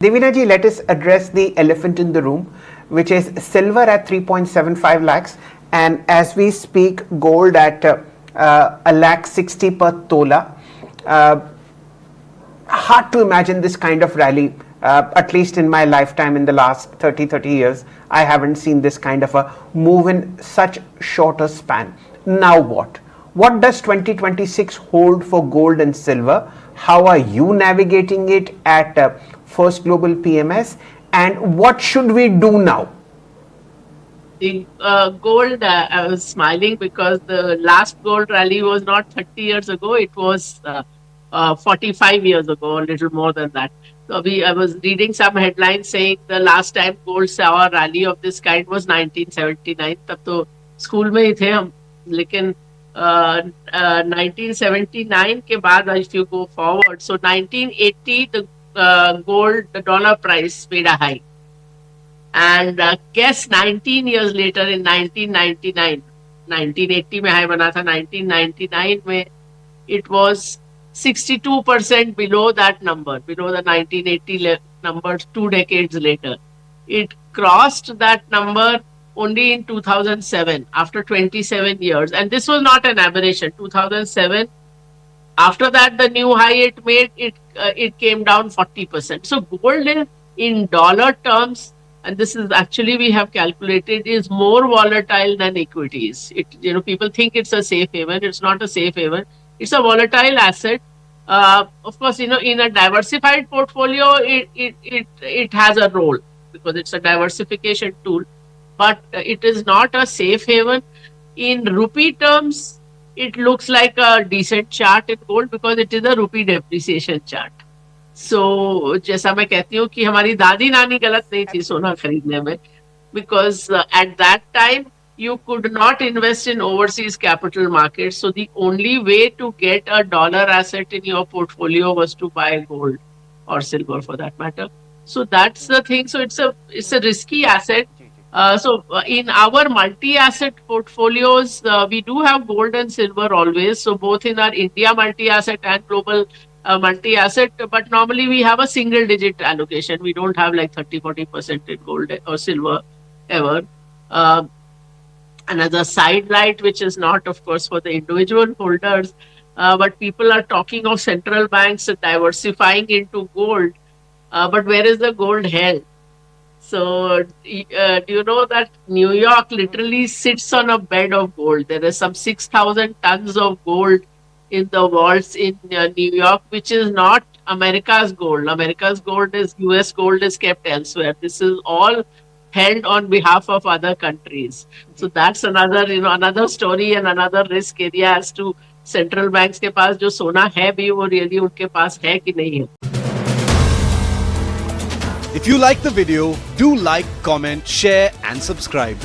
Devina ji, let us address the elephant in the room, which is silver at 3.75 lakhs, and as we speak, gold at $1,60,000 per tola. Hard to imagine this kind of rally. At least in my lifetime, in the last 30 years, I haven't seen this kind of a move in such shorter span. Now what? What does 2026 hold for gold and silver? How are you navigating it at First Global PMS, and what should we do now? The gold, I was smiling because the last gold rally was not 30 years ago, it was 45 years ago, a little more than that. So I was reading some headlines saying the last time gold saw a rally of this kind was 1979. तब तो school में ही थे हम, लेकिन 1979 के बाद, if you go forward, so 1980 the dollar price made a high, and guess 19 years later in 1999, 1980 में high बना था, 1999 में it was 62% below that number, below the 1980 number 2 decades later. It crossed that number only in 2007, after 27 years. And this was not an aberration. 2007, after that, the new high it made, it came down 40%. So gold in dollar terms, and this is actually we have calculated, is more volatile than equities. People think it's a safe haven. It's not a safe haven. It's a volatile asset. Of course, in a diversified portfolio, it has a role because it's a diversification tool, but it is not a safe haven. In rupee terms, it looks like a decent chart in gold because it is a rupee depreciation chart. So, जैसा मैं कहती हूँ कि हमारी दादी नानी गलत नहीं थी सोना खरीदने में, because at that time you could not invest in overseas capital markets. So the only way to get a dollar asset in your portfolio was to buy gold or silver, for that matter. So that's the thing. So it's a risky asset. In our multi-asset portfolios, we do have gold and silver always. So both in our India multi-asset and global multi-asset, but normally we have a single-digit allocation. We don't have like 30-40% in gold or silver ever. Another side light, which is not, of course, for the individual holders, but people are talking of central banks diversifying into gold. But where is the gold held? So, do you know that New York literally sits on a bed of gold? There is some 6,000 tons of gold in the vaults in New York, which is not America's gold. America's gold is, US gold is kept elsewhere. This is all held on behalf of other countries. So that's another, another story and another risk area as to central banks के पास जो सोना है भी वो really उनके पास है कि नहीं है. If you like the video, do like, comment, share and subscribe.